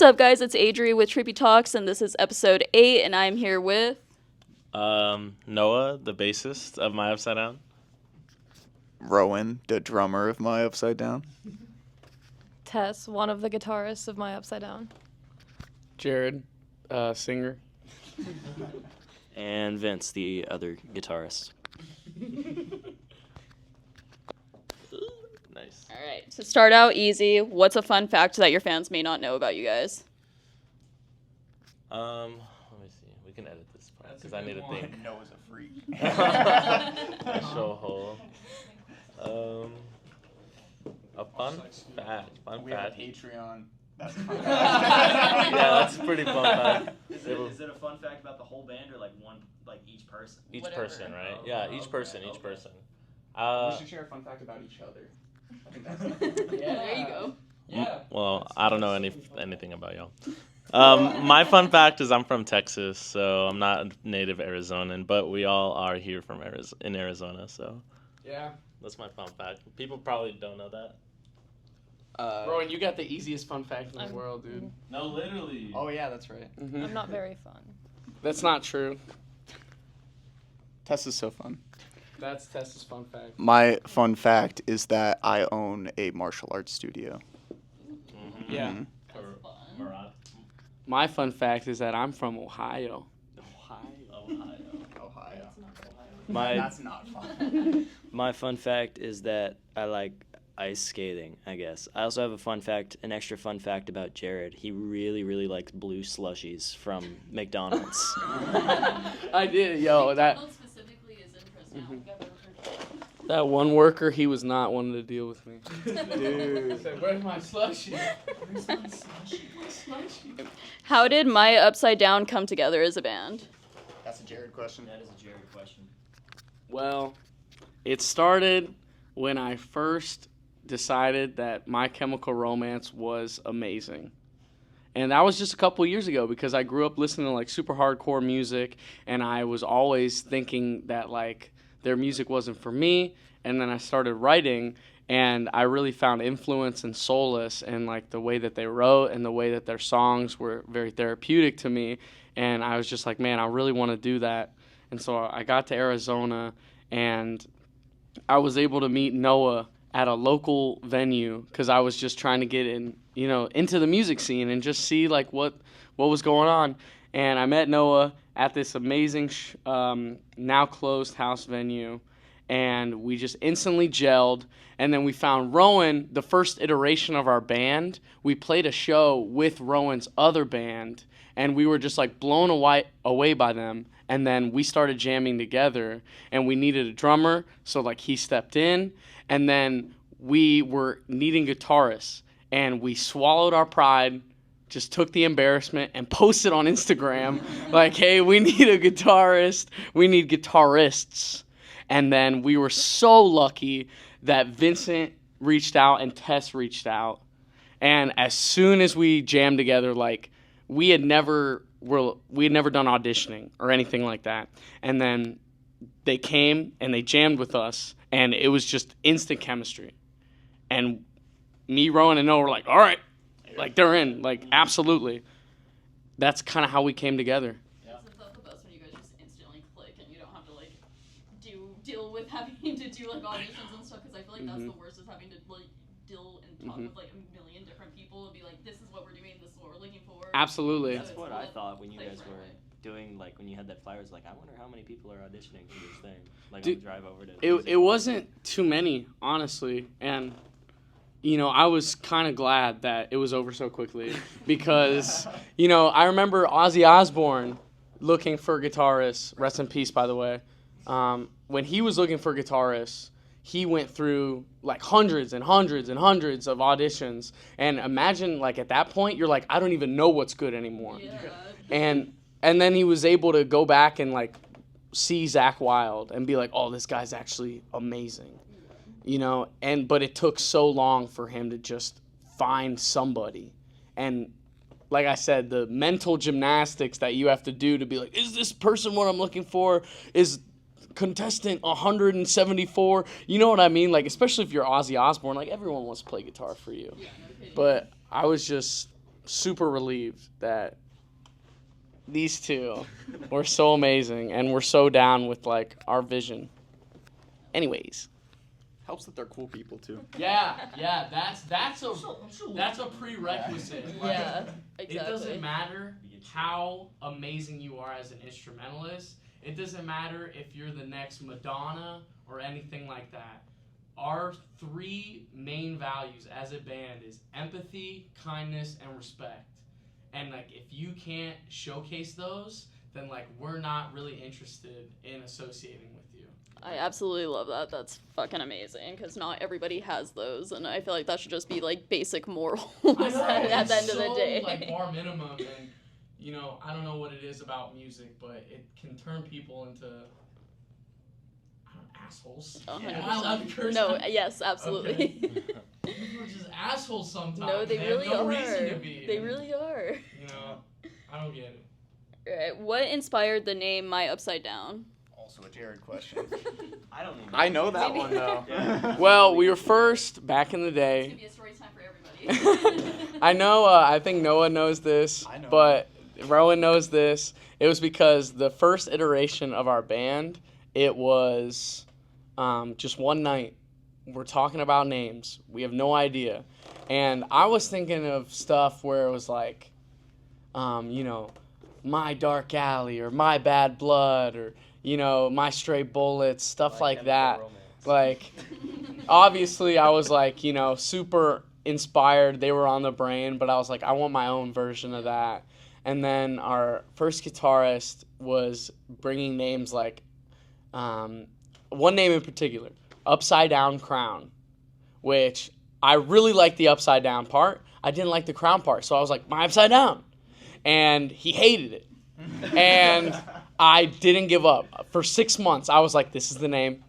What's up, guys? It's Adri with Trippy Talks, and this is episode 8, and I'm here with... Noah, the bassist of My Upside Down. Rowan, the drummer of My Upside Down. Tess, one of the guitarists of My Upside Down. Jared, singer. And Vince, the other guitarist. Nice. All right, to start out easy, what's a fun fact that your fans may not know about you guys? Let me see. We can edit this part because I need to think. Noah's a freak. Special hole. A fun fact. We have a Patreon. That's Yeah, that's a pretty fun fact. Is it a fun fact about the whole band or like each person? Each Whatever. person, right? Oh, Yeah, okay, each person. We should share a fun fact about each other. I think that's There you go. Yeah. Well, I don't know anything about y'all. My fun fact is I'm from Texas, so I'm not a native Arizonan, but we all are here from Arizona, so Yeah. that's my fun fact. People probably don't know that. Rowan, you got the easiest fun fact in the I'm- world, dude. No, literally. Oh, yeah, that's right. I'm not very fun. That's not true. Tess is so fun. That's Tess's fun fact. My fun fact is that I own a martial arts studio. Mm-hmm. Yeah. Mhm. Murad. My fun fact is that I'm from Ohio. Ohio. My That's not fun. my fun fact is that I like ice skating, I guess. I also have an extra fun fact about Jared. He really, really likes blue slushies from McDonald's. I did, yo. That specifically is interest that one worker, he was not wanting to deal with me. Dude. Said, "Where's my slushie?" How did My Upside Down come together as a band? That's a Jared question. That is a Jared question. Well, it started when I first decided that My Chemical Romance was amazing. And that was just a couple years ago because I grew up listening to like super hardcore music and I was always thinking that like their music wasn't for me. And then I started writing and I really found influence and solace in like the way that they wrote and the way that their songs were very therapeutic to me. And I was just like, man, I really want to do that. And so I got to Arizona and I was able to meet Noah at a local venue because I was just trying to get into the music scene and just see like what was going on. And I met Noah at this amazing now closed house venue, and we just instantly gelled. And then we found Rowan, the first iteration of our band. We played a show with Rowan's other band, and we were just like blown away by them. And then we started jamming together, and we needed a drummer, so like he stepped in. And then we were needing guitarists, and we swallowed our pride, just took the embarrassment, and posted on Instagram, like, hey, we need a guitarist. We need guitarists. And then we were so lucky that Vincent reached out and Tess reached out. And as soon as we jammed together, like, we had never done auditioning or anything like that. And then they came and they jammed with us, and it was just instant chemistry. And me, Rowan, and Noah were like, all right, like they're in, like absolutely. That's kind of how we came together. That's the best when you guys just instantly click and you don't have to like deal with having to do like auditions and stuff, because I feel like that's the worst, is having to like deal and talk with like a million different people and be like, this is what we're doing, this is what we're looking for. Absolutely. That's what I thought when you guys were doing, like when you had that flyers, like I wonder how many people are auditioning for this thing, like Dude, on the drive over to It wasn't too many, honestly, and I was kind of glad that it was over so quickly because I remember Ozzy Osbourne looking for guitarists. Rest in peace, by the way. When he was looking for guitarists, he went through like hundreds and hundreds and hundreds of auditions. And imagine like at that point, you're like, I don't even know what's good anymore. Yeah. And then he was able to go back and like see Zakk Wylde and be like, oh, this guy's actually amazing. But it took so long for him to just find somebody. And like I said, the mental gymnastics that you have to do to be like, is this person what I'm looking for? Is contestant 174? You know what I mean? Like, especially if you're Ozzy Osbourne, like everyone wants to play guitar for you. But I was just super relieved that these two were so amazing and we're so down with like our vision. Anyways. Helps that they're cool people too. Yeah, that's a prerequisite. Like, Yeah, exactly. It doesn't matter how amazing you are as an instrumentalist. It doesn't matter if you're the next Madonna or anything like that. Our 3 main values as a band is empathy, kindness, and respect. And like if you can't showcase those, then like we're not really interested in associating with you. I absolutely love that. That's fucking amazing because not everybody has those, and I feel like that should just be like basic morals at the end of the day. Like bar minimum, and you know, I don't know what it is about music, but it can turn people into assholes. Am I allowed to curse? No, yes, absolutely. Okay. People are just assholes sometimes. No, they really have no are. reason to be. They really are. You know, I don't get it. Right. What inspired the name My Upside Down? Also a Jared question. I know that one though. Yeah. Well, we were first back in the It's day. gonna be a story time for everybody. I know, I think Noah knows this, I know. but Rowan knows this. It was because the first iteration of our band, it was just one night. We're talking about names. We have no idea. And I was thinking of stuff where it was like, you know, My Dark Alley or My Bad Blood or, you know, My Stray Bullets, stuff like that. Like, obviously I was like, you know, super inspired. They were on the brain, but I was like, I want my own version of that. And then our first guitarist was bringing names like, one name in particular, Upside Down Crown, which I really liked the upside down part. I didn't like the crown part, so I was like, My Upside Down. And he hated it. And I didn't give up. For 6 months, I was like, this is the name,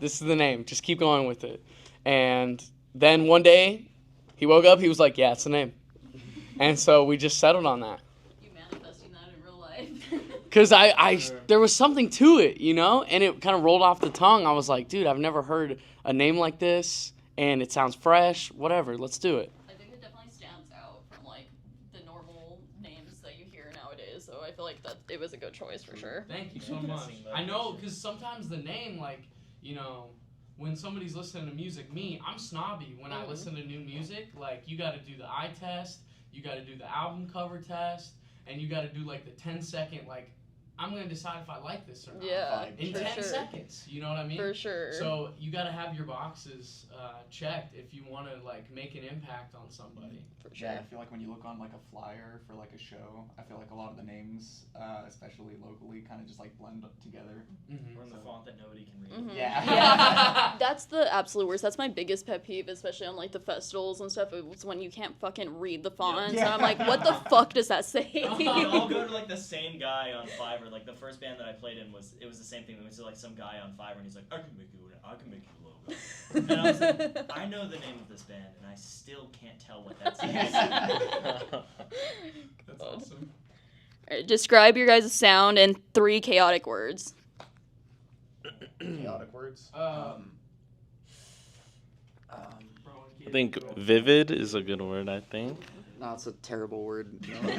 just keep going with it. And then one day, he woke up, he was like, yeah, it's the name. And so we just settled on that. You manifesting that in real life. Because there was something to it, you know? And it kind of rolled off the tongue. I was like, dude, I've never heard a name like this, and it sounds fresh, whatever, let's do it. I think it definitely stands out from like the normal names that you hear nowadays. So I feel like that it was a good choice for sure. Thank you so much. I know, because sometimes the name, like, you know, when somebody's listening to music, I'm snobby when I listen to new music. Like, you got to do the eye test, you got to do the album cover test, and you got to do, like, the 10-second, like, I'm going to decide if I like this or not. Yeah, in for 10 sure. seconds, you know what I mean? For sure. So you got to have your boxes checked if you want to, like, make an impact on somebody. For sure. Yeah, I feel like when you look on like a flyer for like a show, I feel like a lot of the names, especially locally, kind of just like blend up together. Mm-hmm. Or in the font that nobody can read. Mhm. Yeah. Yeah. That's the absolute worst. That's my biggest pet peeve, especially on like the festivals and stuff. It's when you can't fucking read the font. Yeah. And I'm like, what the fuck does that say? We all go to like the same guy on Fiverr. Like the first band that I played in was the same thing. We went to like some guy on Fiverr and he's like, I can make you a logo. And I was like, I know the name of this band and I still can't tell what that says. That's awesome. Alright, describe your guys' sound in 3 chaotic words. Chaotic words. I think vivid is a good word, I think. No, it's a terrible word. Bro's Yo, trying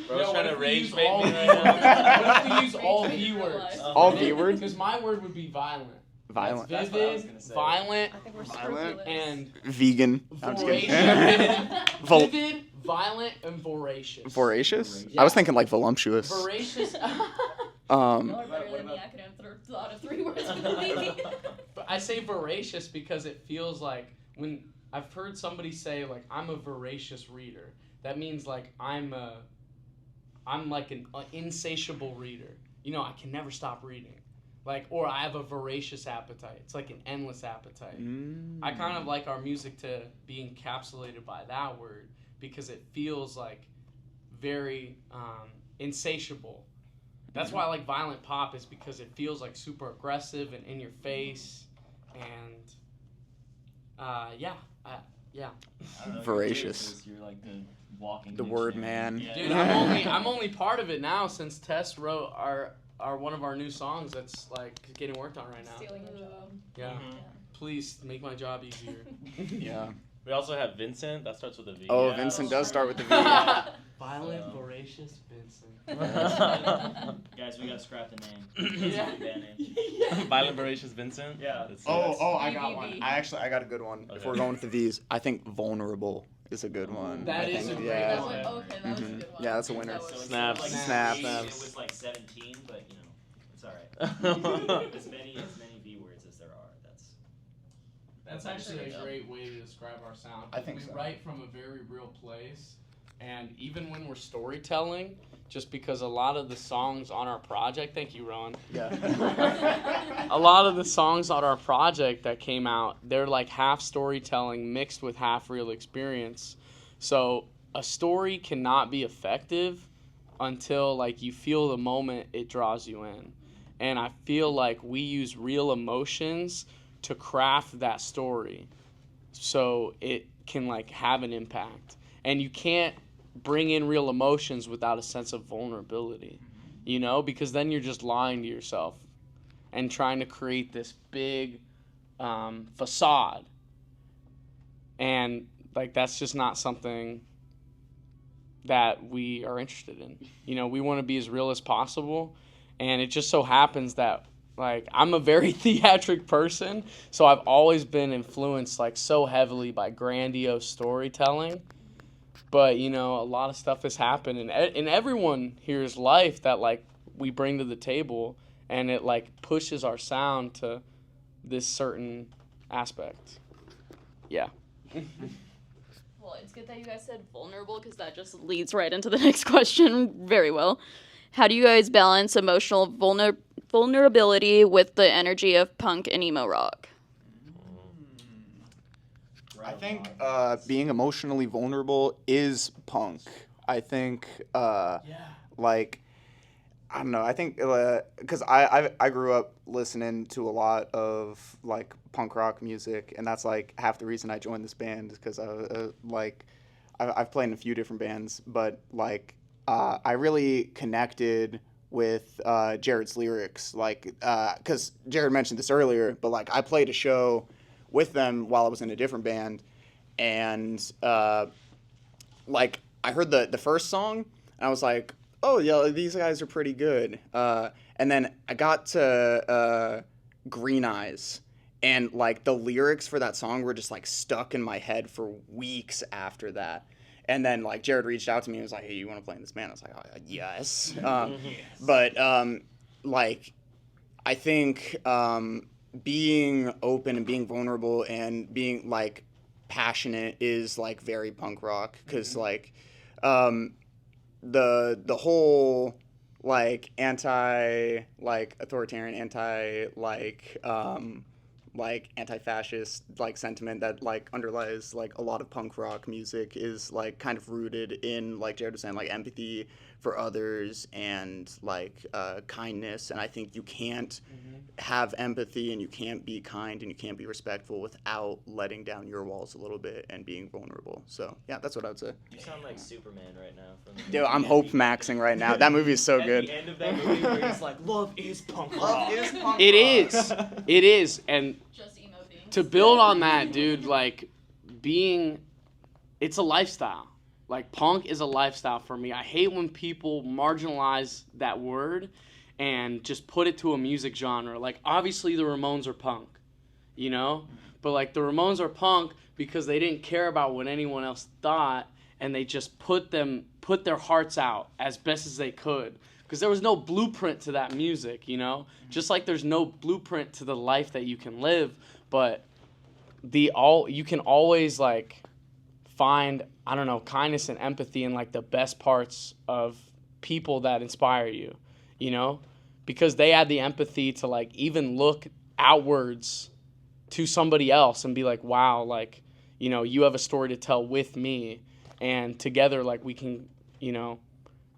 to what if we rage use bait all me V- right now. What if we use all V words? All V words? Because my word would be violent. Violent. That's That's what I was vivid, gonna say. violent, I think we're Violent. scrupulous. and Vegan. I'm just voracious. kidding. Vivid, violent, and voracious. Voracious? Yeah. I was thinking like voluptuous. Voracious. Y'all are better What than the about- acronym thought of 3 words for me. But I say voracious because it feels like when I've heard somebody say like I'm a voracious reader. That means like I'm like an insatiable reader. You know, I can never stop reading. Like, or I have a voracious appetite. It's like an endless appetite. I kind of like our music to be encapsulated by that word because it feels like very insatiable. That's why I like violent pop is because it feels like super aggressive and in your face, and yeah. I don't know, Voracious. You're like the walking. The word dictionary. man. Yeah. Dude, I'm only part of it now since Tess wrote our one of our new songs that's like getting worked on right now. Stealing your job. Yeah. Mhm. Please make my job easier. Yeah. We also have Vincent. That starts with a V. Oh, Yeah, Vincent that's does start with the V. Yeah. Violent, voracious Vincent. Guys, we gotta scrap the name. It's a good band name. Violent Voracious Vincent. Yeah. That's I got VVV. one. I got a good one. If Okay. we're going with the V's, I think Vulnerable is a good one. That I is think, a great yeah. That one. was, okay, that was a Mhm. good one. Yeah, that's a winner. That was- So instead Snaps. of, like, Snaps. V, Snaps. It was like 17, but you know, it's alright. as many V words as there are. That's actually a great way to describe our sound. I think we so. write from a very real place, and even when we're storytelling, just because a lot of the songs on our project, thank you, Rowan. Yeah. A lot of the songs on our project that came out, they're like half storytelling mixed with half real experience. So a story cannot be effective until like you feel the moment it draws you in. And I feel like we use real emotions to craft that story so it can like have an impact. And you can't bring in real emotions without a sense of vulnerability, you know, because then you're just lying to yourself and trying to create this big facade. And like that's just not something that we are interested in. You know, we want to be as real as possible, and it just so happens that like I'm a very theatric person, so I've always been influenced like so heavily by grandiose storytelling. But you know, a lot of stuff has happened in everyone here's life that like we bring to the table, and it like pushes our sound to this certain aspect. Yeah. Well, it's good that you guys said vulnerable because that just leads right into the next question very well. How do you guys balance emotional vulnerability with the energy of punk and emo rock? I think being emotionally vulnerable is punk. I think, like, I don't know. I think because I grew up listening to a lot of like punk rock music, and that's like half the reason I joined this band is because I've played in a few different bands, but like I really connected with Jared's lyrics, like because Jared mentioned this earlier, but like I played a show with them while I was in a different band, and like I heard the first song, and I was like, oh yeah, these guys are pretty good. And then I got to Green Eyes, and like the lyrics for that song were just like stuck in my head for weeks after that. And then like Jared reached out to me and was like, hey, you want to play in this band? I was like, oh, yes. But like I think being open and being vulnerable and being like passionate is like very punk rock, because like the whole like anti like authoritarian like anti-fascist like sentiment that like underlies like a lot of punk rock music is like kind of rooted in, like Jared was saying, like empathy for others and like kindness. And I think you can't have empathy and you can't be kind and you can't be respectful without letting down your walls a little bit and being vulnerable. So yeah, that's what I would say. You sound like Superman right now. From the Dude, I'm hope maxing right now. That movie is so At good. the end of that movie where it's like, love is punk rock. It is. It is. And Just emo beings. to build on that, dude, like it's a lifestyle. Like punk is a lifestyle for me. I hate when people marginalize that word and just put it to a music genre. Like obviously the Ramones are punk, you know? But like the Ramones are punk because they didn't care about what anyone else thought, and they just put their hearts out as best as they could. Because there was no blueprint to that music, you know? Just like there's no blueprint to the life that you can live, but you can always like find, I don't know, kindness and empathy in like the best parts of people that inspire you, you know? Because they had the empathy to like even look outwards to somebody else and be like, wow, like, you know, you have a story to tell with me, and together like we can, you know,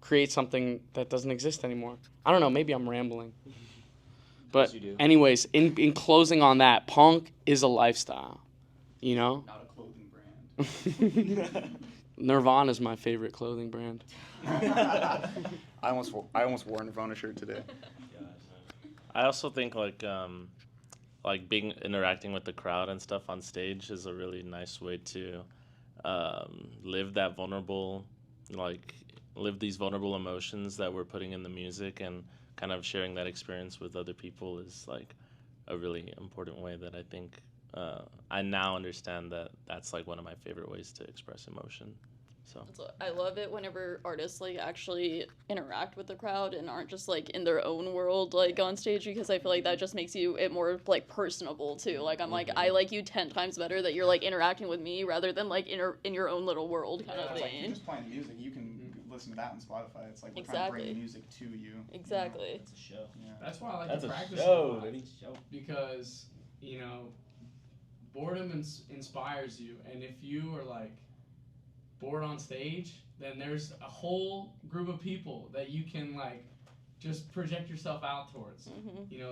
create something that doesn't exist anymore. I don't know, maybe I'm rambling. But Yes, you do. anyways, in closing on that, punk is a lifestyle, you know? Not a clothing brand. Nirvana is my favorite clothing brand. I almost wore a Nirvana shirt today. I also think like a like interacting with the crowd and stuff on stage is a really nice way to live these vulnerable emotions that we're putting in the music, and kind of sharing that experience with other people is like a really important way that I think I now understand that that's like one of my favorite ways to express emotion. So I love it whenever artists like actually interact with the crowd and aren't just like in their own world like on stage, because I feel like that just makes it more like personable too. Like I'm like, I like you 10 times better that you're like interacting with me rather than like in your own little world kind of It's like thing. you're just playing music. You can listen to that on Spotify. It's like we're trying to bring music to you. Exactly. It's a show. Yeah. That's why I like That's to a practice show, a lot, because boredom inspires you, and if you are like bored on stage, then there's a whole group of people that you can like just project yourself out towards.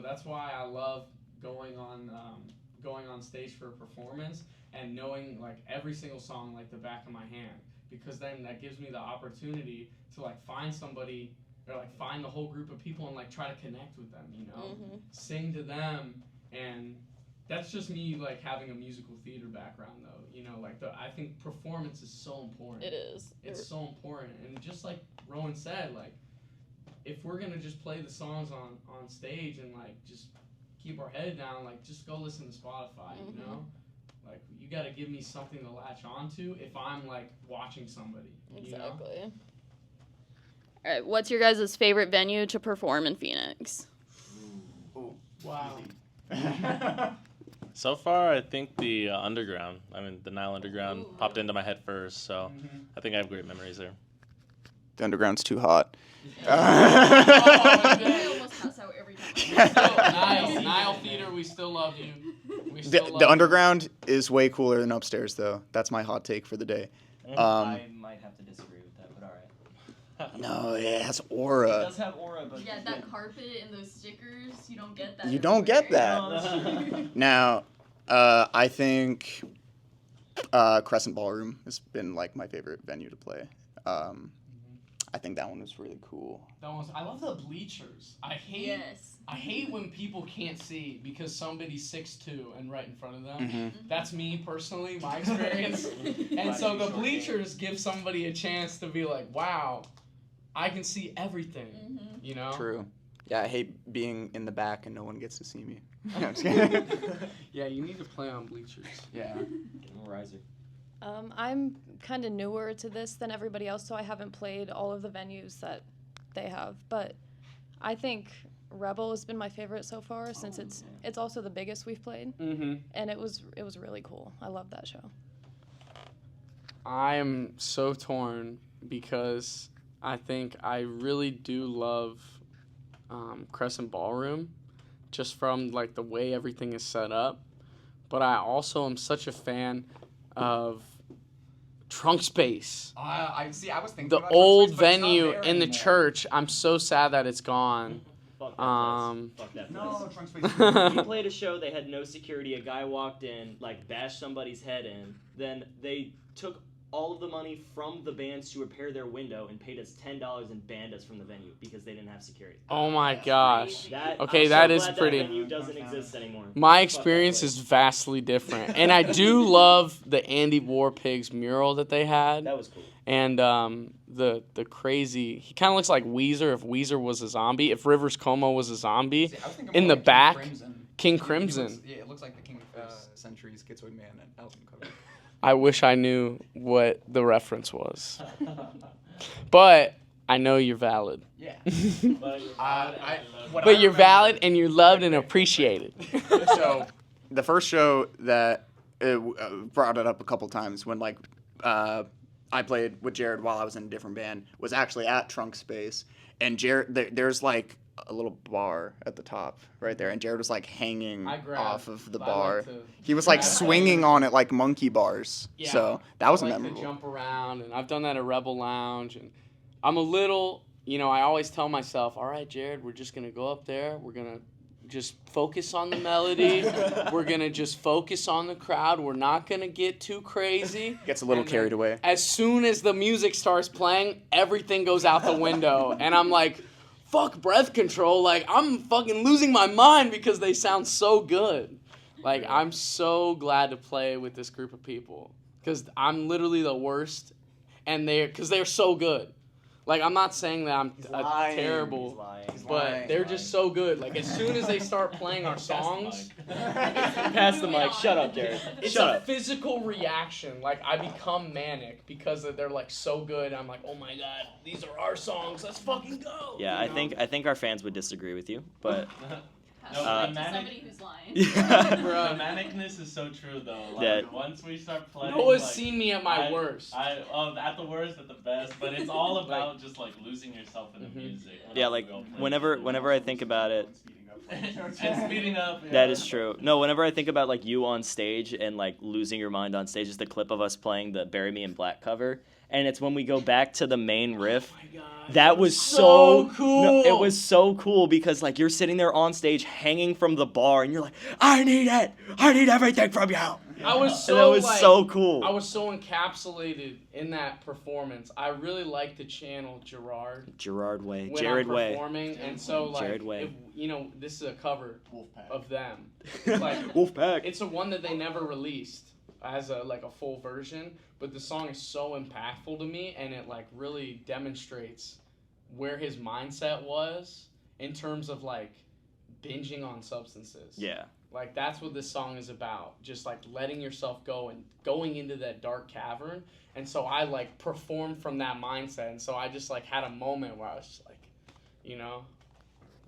That's why I love going on stage for a performance and knowing like every single song like the back of my hand, because then that gives me the opportunity to like find somebody or like find the whole group of people and like try to connect with them, sing to them. And that's just me like having a musical theater background though, I think performance is so important. It is. It's so important. And just like Rowan said, like if we're gonna just play the songs on stage and like just keep our head down, like just go listen to Spotify, Like you gotta give me something to latch onto if I'm like watching somebody. Exactly. All right, what's your guys' favorite venue to perform in Phoenix? Ooh. Wow. so far, I think the Underground. I mean, the Nile Underground popped into my head first, so I think I have great memories there. The Underground's too hot. I almost pass out every time. Nile Theater, we still love you. The Underground is way cooler than upstairs, though. That's my hot take for the day. I might have to disagree with that, but all right. No, it has It aura. does have aura, but Yeah, that carpet and those stickers, you don't get that. You don't get that. No. Now, I think Crescent Ballroom has been like my favorite venue to play. I think that one was really cool. I love the bleachers. I hate when people can't see because somebody's 6'2" and right in front of them. That's me personally, my experience. And so the bleachers give somebody a chance to be like, wow, I can see everything. True. Yeah, I hate being in the back and no one gets to see me. I'm just kidding. Yeah, you need to play on bleachers. Yeah. Get him a riser. I'm kind of newer to this than everybody else, so I haven't played all of the venues that they have. But I think Rebel has been my favorite so far, since it's also the biggest we've played, and it was really cool. I love that show. I am so torn because I think I really do love Crescent Ballroom, just from like the way everything is set up. But I also am such a fan of Trunk Space. I was thinking The about old Trunk Space, but it's not venue there in the anymore. church. I'm so sad that it's gone. Fuck that place. Fuck that place. No, Trunk Space. We played a show, they had no security, a guy walked in, like bashed somebody's head in, then they took all of the money from the bands to repair their window and paid us $10 and banned us from the venue because they didn't have security. Oh my gosh. Okay, that so is glad pretty. That venue doesn't exist anymore. My Fuck experience that is place. vastly different. And I do love the Andy Warpigs mural that they had. That was cool. And the crazy, he kind of looks like Weezer if Weezer was a zombie, if Rivers Como was a zombie. See, I was thinking In more the like back, King King Crimson. It looks like the King of Century's Schizoid Man and album cover. I wish I knew what the reference was. But I know you're valid. Yeah. But you're valid and you're loved and appreciated. So, the first show that brought it up a couple times when like I played with Jared while I was in a different band was actually at Trunk Space, and Jared there's like a little bar at the top right there, and Jared was like hanging off of the bar. He was like swinging on it like monkey bars. Yeah. So that was I like memorable. to jump around, and I've done that at Rebel Lounge, and I'm a little, I always tell myself, all right, Jared, we're just going to go up there, we're going to just focus on the melody, we're going to just focus on the crowd, we're not going to get too crazy. Gets a little carried away. As soon as the music starts playing, everything goes out the window, and I'm like, fuck breath control, like, I'm fucking losing my mind because they sound so good. Like, I'm so glad to play with this group of people because I'm literally the worst, and they're so good. Like, I'm not saying that I'm terrible, but they're just so good. Like, as soon as they start playing our songs, Pass the mic. Shut up, Jared. it's Shut a up. physical reaction. Like, I become manic because they're like so good. I'm like, oh my god, these are our songs. Let's fucking go. Yeah, You know? I think our fans would disagree with you, but Pass No, it the to manic- somebody who's lying. The manicness is so true though. Like Yeah. once we start playing, Noah's like, seen me at my worst. at the worst, at the best, but it's all about just like losing yourself in the music. yeah, like whenever I think about it, and speeding up. Yeah. that is true. No, whenever I think about like you on stage and like losing your mind on stage, is the clip of us playing the "Bury Me in Black" cover, and it's when we go back to the main riff. Oh my god. That was so cool. No, it was so cool because like you're sitting there on stage hanging from the bar and you're like, I need it. I need everything from you. I was And so that was like, so cool. I was so encapsulated in that performance. I really like to channel Gerard Way. when Jared I'm Way. performing, and so like, Jared Way. if, you know, this is a cover Wolfpack. of them. It's like Wolfpack. it's a one that they never released as a full version, but the song is so impactful to me, and it like really demonstrates where his mindset was in terms of like binging on substances. Yeah. Like, that's what this song is about. Just, like, letting yourself go and going into that dark cavern. And so I, like, performed from that mindset. And so I just, like, had a moment where I was just, like, you know.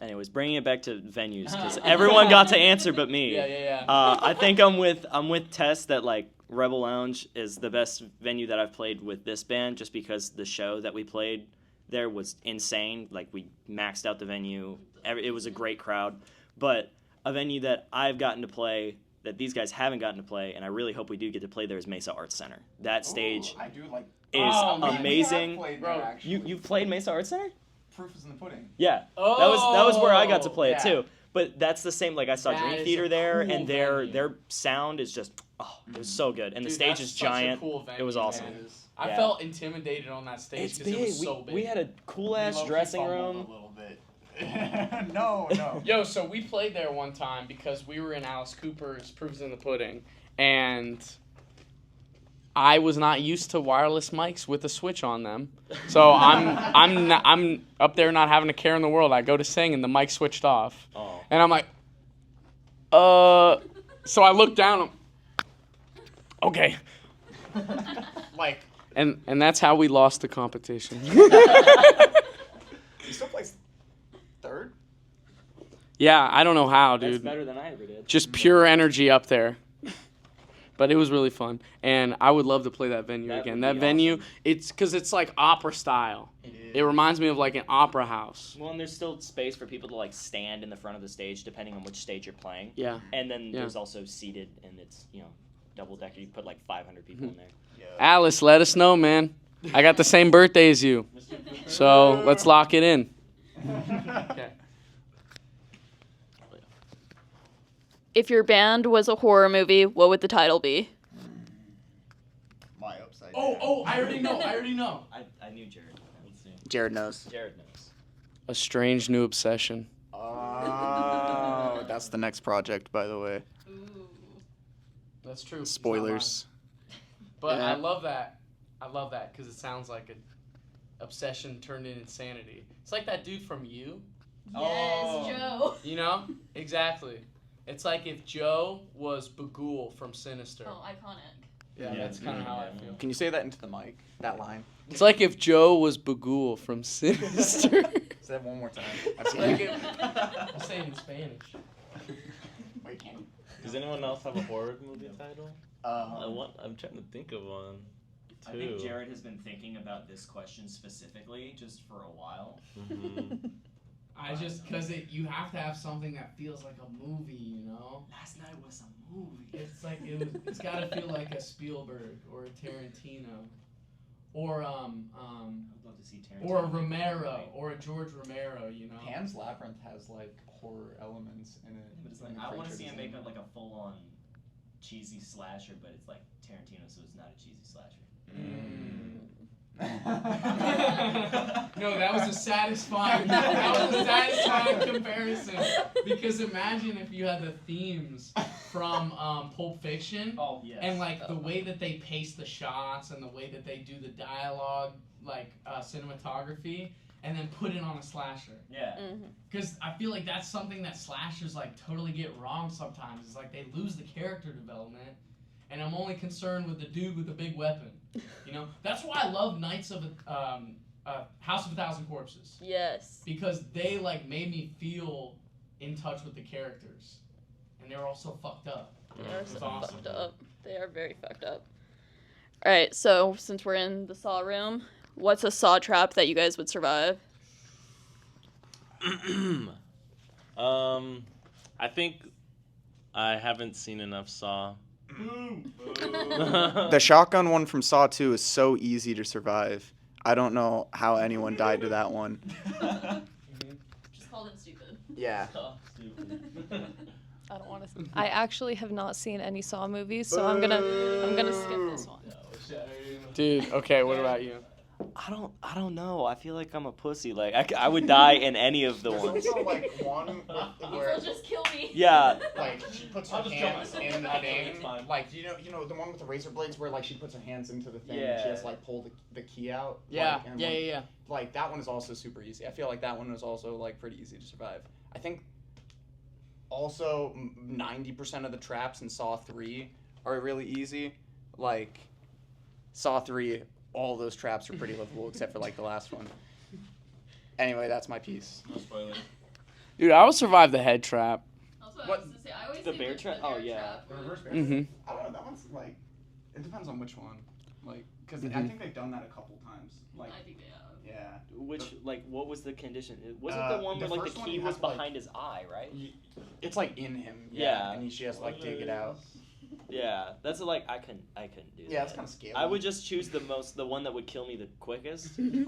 Anyways, bringing it back to venues because everyone got to answer but me. Yeah. I think I'm with Tess that like Rebel Lounge is the best venue that I've played with this band just because the show that we played there was insane. Like we maxed out the venue. It was a great crowd. But a venue that I've gotten to play that these guys haven't gotten to play, and I really hope we do get to play there, is Mesa Arts Center. That stage I do like. is Oh, man. amazing. We have played Bro, there, actually. You've played Mesa Arts Center? Proof is in the pudding. Yeah. Oh, That was where I got to play it yeah. too. But that's the same. Like I saw That Dream is Theater a there, cool and venue. their sound is just it was so good, and the Dude, stage that's is such a giant. cool venue, It was awesome. man. I Yeah. felt intimidated on that stage It's because big. it was so big. We had a cool We ass low-key dressing fumbled room. A little bit. No. Yo, so we played there one time because we were in Alice Cooper's Proofs in the Pudding, and I was not used to wireless mics with a switch on them. So I'm up there not having a care in the world. I go to sing and the mic switched off. Oh. And I'm like, so I look down. Okay. Like, and that's how we lost the competition. You still place third? Yeah, I don't know how, That's dude. better than I ever did. Just pure energy up there. But it was really fun, and I would love to play that venue That again. would That be venue, awesome. it's because it's like opera style. It reminds me of like an opera house. Well, and there's still space for people to like stand in the front of the stage, depending on which stage you're playing. Yeah. And then Yeah. there's also seated, and it's double decker. You put like 500 people in there. Alice, let us know, man. I got the same birthday as you, so let's lock it in. Okay. If your band was a horror movie, what would the title be? My upside. Oh, I already know. I knew Jared. Let's see. Jared knows. Jared knows. A strange new obsession. Oh, that's the next project, by the way. Ooh. That's true. Spoilers. But Yeah. I love that. Because it sounds like an obsession turned into insanity. It's like that dude from You. Yes, Joe. You know? Exactly. It's like if Joe was Bagul from Sinister. Oh, iconic. Yeah, that's kind of how I feel. Can you say that into the mic? That line. It's like if Joe was Bagul from Sinister. Say that one more time. I've seen Like it. I'm saying in Spanish. Wait, can you? Does anyone else have a horror movie title? I'm trying to think of one. I think Jared has been thinking about this question specifically just for a while. Mm-hmm. Because you have to have something that feels like a movie, you know? Last night was a movie. It's like, it's got to feel like a Spielberg or a Tarantino. Or, I'd love to see Tarantino. or a Romero, or a George Romero, you know? Pan's Labyrinth has like horror elements in it. But it's like, and I want to creature see him design. make like a full-on cheesy slasher, but it's like Tarantino, so it's not a cheesy slasher. No, that was a satisfying comparison. Because imagine if you had the themes from Pulp Fiction. Oh yes. And like the way that they pace the shots and the way that they do the dialogue, like cinematography, and then put it on a slasher. Yeah. Because I feel like that's something that slashers like totally get wrong sometimes. Is like they lose the character development, and I'm only concerned with the dude with the big weapon. You know, that's why I love House of a Thousand Corpses. Yes. Because they like made me feel in touch with the characters, and they were all so fucked up. They are so awesome. fucked up. They are very fucked up. All right, so since we're in the saw room, what's a saw trap that you guys would survive? I think I haven't seen enough Saw. The shotgun one from Saw 2 is so easy to survive. I don't know how anyone died to that one. Just call them stupid. Yeah. Oh, stupid. I don't want to. I actually have not seen any Saw movies, so I'm gonna skip this one. Dude, okay, what about you? I don't know. I feel like I'm a pussy. Like I would die in any of the ones. There's also like one where So just kill me. Yeah. like she puts her I'll just kill hands myself. in the It's thing. fine. Like you know the one with the razor blades where like she puts her hands into the thing and Yeah. she has to like pull the key out. Yeah, like, and, yeah, like, yeah. Like that one is also super easy. I feel like that one is also like pretty easy to survive. I think also 90% of the traps in Saw 3 are really easy. Like Saw 3, all those traps are pretty livable except for like the last one. Anyway, that's my piece. No spoilers. Dude, I would survive the head trap. That's what What? I was gonna say. I always The think bear that trap? the bear Oh, yeah. trap The was- reverse bear. Mm-hmm. I don't know. That one's like, it depends on which one. Like, because I Mhm. think they've done that a couple times. Like, I think they have. yeah. Which like what was the condition? Wasn't the one the where like first the one key you was have, like- behind his eye, right? It's like in him. Yeah. And she has to like dig it out. Yeah. That's like I couldn't do that. Yeah, it's kind of scary. I would just choose the one that would kill me the quickest, Okay.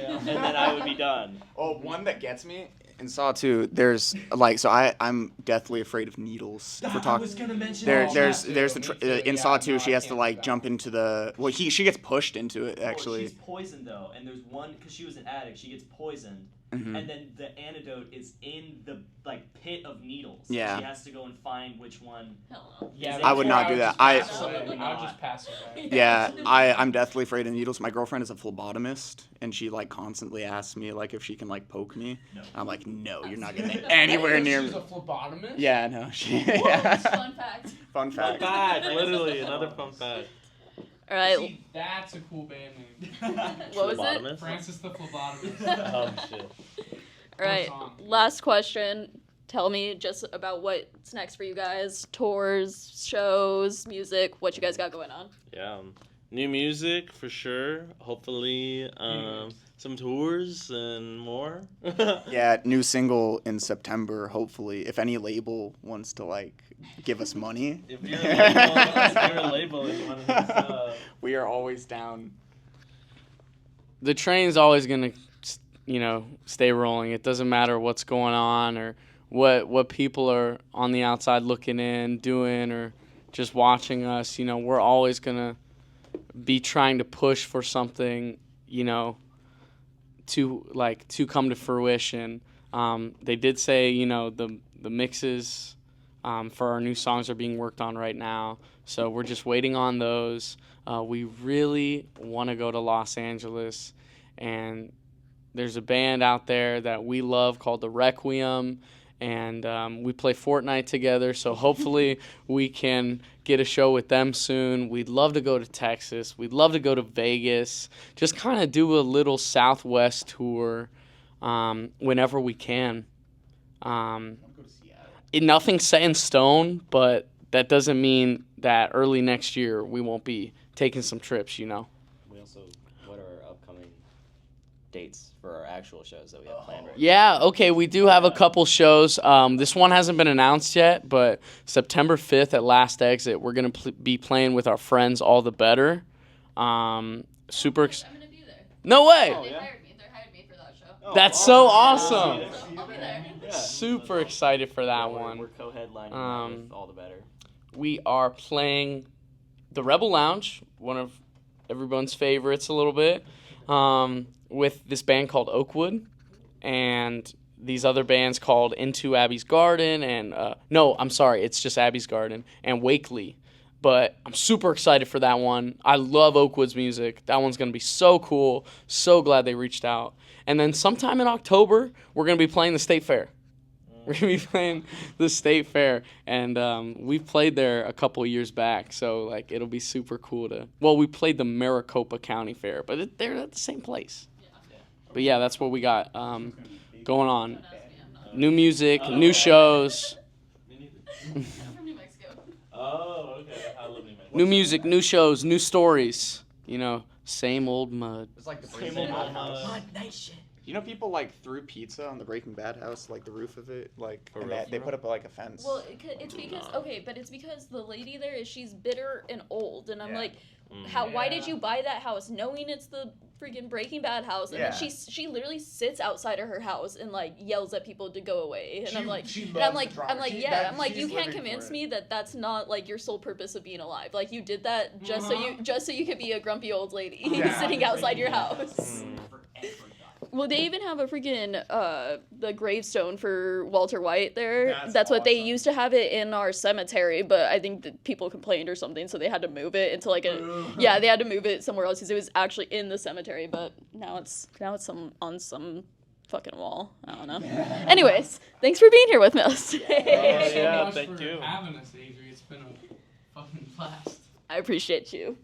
Yeah. and then I would be done. Oh, one that gets me in Saw 2. There's like, so I'm deathly afraid of needles. If we're talking. gonna mention There's the Me tr- too. in Yeah, Saw 2 no, she I has to can't like do jump that. into the she gets pushed into it actually. She's poisoned though, and there's one because she was an addict. She gets poisoned, Mhm. and then the antidote is in the like pit of needles. Yeah. She has to go and find which one. Hello. Yeah, I would not do that. I Absolutely would not. just pass away. Yeah, I'm deathly afraid of needles. My girlfriend is a phlebotomist, and she like constantly asks me like if she can like poke me. No. I'm like, no, you're not getting anywhere near She's me. a phlebotomist? Yeah, no. Fun fact. Fun fact. Fact, literally, another fun fact. All right, See, that's a cool band name. what was it? Phlebotomist? Francis the Phlebotomist. Oh shit. All right, song? last question. Tell me just about what's next for you guys. Tours, shows, music, what you guys got going on. Yeah. New music for sure. Hopefully, some tours and more. Yeah, new single in September. Hopefully, if any label wants to like give us money, If you're a label and you want to we are always down. The train's always gonna, stay rolling. It doesn't matter what's going on or what people are on the outside looking in, doing, or just watching us. We're always gonna be trying to push for something, to come to fruition. They did say, the mixes for our new songs are being worked on right now, so we're just waiting on those. We really want to go to Los Angeles, and there's a band out there that we love called the Requiem, and we play Fortnite together, so hopefully we can get a show with them soon. We'd love to go to Texas. We'd love to go to Vegas, just kind of do a little Southwest tour whenever we can. Nothing's set in stone, but that doesn't mean that early next year we won't be taking some trips, We also, what are our upcoming dates for our actual shows that we have planned right Yeah, okay, we do have a couple shows. This one hasn't been announced yet, but September 5th at Last Exit, we're going to be playing with our friends All the Better. Super I'm gonna be there. No way! They hired me. They hired me for that show. That's so awesome! So I'll be there. Yeah. Super excited for that We're one. co-headlining that with All the Better. We are playing the Rebel Lounge, one of everyone's favorites a little bit, with this band called Oakwood. And these other bands called Into Abby's Garden and no, I'm sorry, it's just Abby's Garden and Wakely. But I'm super excited for that one. I love Oakwood's music. That one's going to be so cool. So glad they reached out. And then sometime in October, we're going to be playing the State Fair. We're going to be playing the State Fair. And we played there a couple of years back. So, like, it'll be super cool to... Well, we played the Maricopa County Fair, but they're at the same place. But, yeah, that's what we got going on. New music, new shows. Oh, okay. I love New Mexico. New music, new shows, new stories. You know, same old mud. It's like the Same Breaking old Bad house. Mud, nice shit. You know, people like threw pizza on the Breaking Bad house, like the roof of it, like For and real? they put up like a fence. Well, it's because but it's because the lady there she's bitter and old, and I'm Yeah. like, why did you buy that house knowing it's the freaking Breaking Bad house? And Yeah. then she literally sits outside of her house and like yells at people to go away, and I'm like, she and loves I'm like, the drama. I'm like, She- yeah, that- I'm like, she's you can't living for convince it. me that that's not like your sole purpose of being alive. Like you did that just so you could be a grumpy old lady Yeah. sitting outside your house. Forever died. Well, they even have a freaking the gravestone for Walter White there. That's what they awesome. used to have it in our cemetery, but I think that people complained or something, so they had to move it into like they had to move it somewhere else because it was actually in the cemetery. But now it's on some fucking wall. I don't know. Anyways, thanks for being here with us. yeah, thank you. having us, Avery. It's been a fucking blast. I appreciate you.